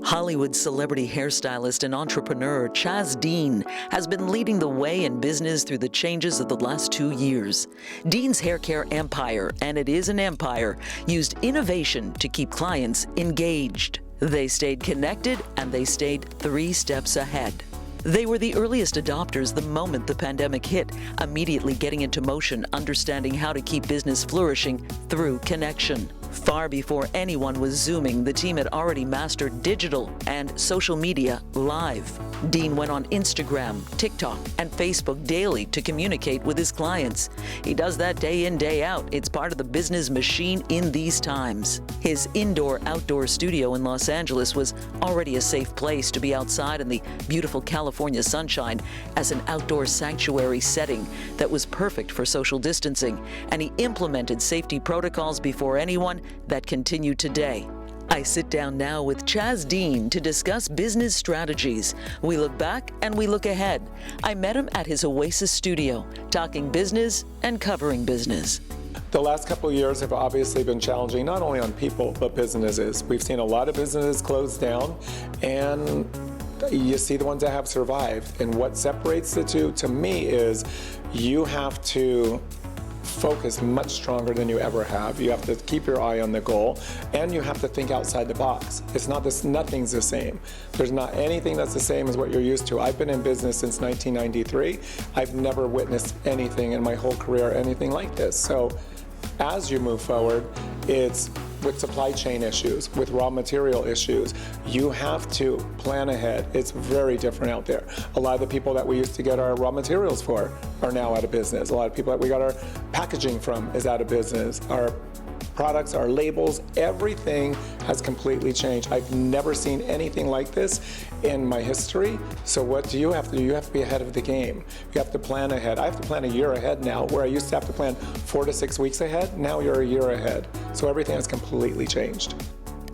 Hollywood celebrity hairstylist and entrepreneur Chaz Dean has been leading the way in business through the changes of the last 2 years. Dean's hair care empire, and it is an empire, used innovation to keep clients engaged. They stayed connected and they stayed 3 steps ahead. They were the earliest adopters the moment the pandemic hit, immediately getting into motion, understanding how to keep business flourishing through connection. Far before anyone was Zooming, the team had already mastered digital and social media live. Dean went on Instagram, TikTok, and Facebook daily to communicate with his clients. He does that day in, day out. It's part of the business machine in these times. His indoor-outdoor studio in Los Angeles was already a safe place to be outside in the beautiful California sunshine as an outdoor sanctuary setting that was perfect for social distancing, and he implemented safety protocols before anyone that continue today. I sit down now with Chaz Dean to discuss business strategies. We look back and we look ahead. I met him at his Oasis studio, talking business and covering business. The last couple of years have obviously been challenging, not only on people, but businesses. We've seen a lot of businesses close down, and you see the ones that have survived. And what separates the two, to me, is you have to focus much stronger than you ever have. You have to keep your eye on the goal, and you have to think outside the box. It's not this, nothing's the same. There's not anything that's the same as what you're used to. I've been in business since 1993. I've never witnessed anything in my whole career, anything like this. So as you move forward, it's with supply chain issues, with raw material issues, you have to plan ahead. It's very different out there. A lot of the people that we used to get our raw materials for are now out of business. A lot of people that we got our packaging from is out of business. Our products, our labels, everything has completely changed. I've never seen anything like this in my history. So what do you have to do? You have to be ahead of the game. You have to plan ahead. I have to plan a year ahead now, where I used to have to plan 4 to 6 weeks ahead. Now you're a year ahead. So everything has completely changed.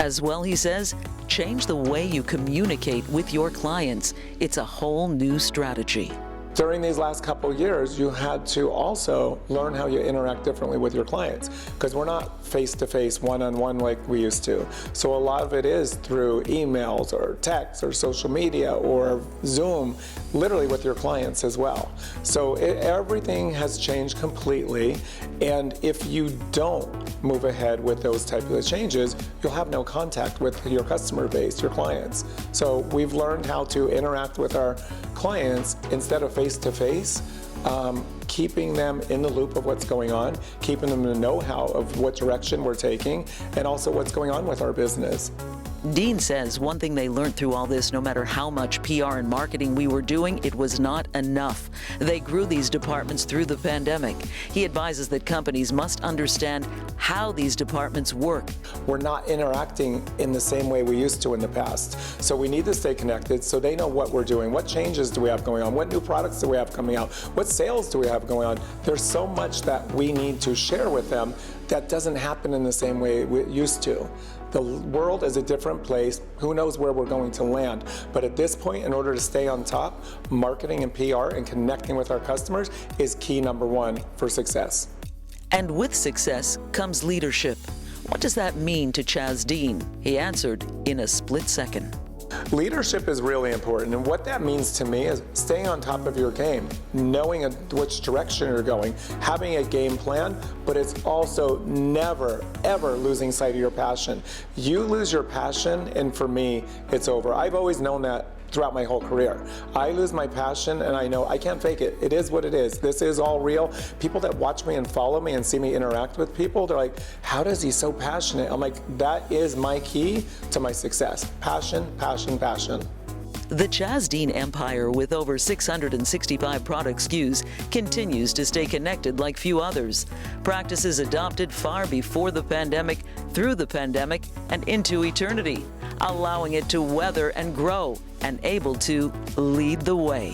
As well, he says, change the way you communicate with your clients. It's a whole new strategy. During these last couple of years, you had to also learn how you interact differently with your clients, because we're not face-to-face, one-on-one like we used to. So a lot of it is through emails or texts or social media or Zoom, literally with your clients as well. So everything has changed completely, and if you don't move ahead with those types of changes, you'll have no contact with your customer base, your clients. So we've learned how to interact with our clients instead of face-to-face, keeping them in the loop of what's going on, keeping them in the know-how of what direction we're taking, and also what's going on with our business. Dean says one thing they learned through all this, no matter how much PR and marketing we were doing, it was not enough. They grew these departments through the pandemic. He advises that companies must understand how these departments work. We're not interacting in the same way we used to in the past. So we need to stay connected so they know what we're doing. What changes do we have going on? What new products do we have coming out? What sales do we have going on? There's so much that we need to share with them that doesn't happen in the same way we used to. The world is a different place. Who knows where we're going to land? But at this point, in order to stay on top, marketing and PR and connecting with our customers is key number 1 for success. And with success comes leadership. What does that mean to Chaz Dean? He answered in a split second. Leadership is really important, and what that means to me is staying on top of your game, knowing which direction you're going, having a game plan, but it's also never, ever losing sight of your passion. You lose your passion, and for me, it's over. I've always known that throughout my whole career. I lose my passion, and I know I can't fake it. It is what it is. This is all real. People that watch me and follow me and see me interact with people, they're like, how does he so passionate? I'm like, that is my key to my success. Passion, passion, passion. The Chaz Dean empire, with over 665 product SKUs, continues to stay connected like few others. Practices adopted far before the pandemic, through the pandemic, and into eternity, allowing it to weather and grow and able to lead the way.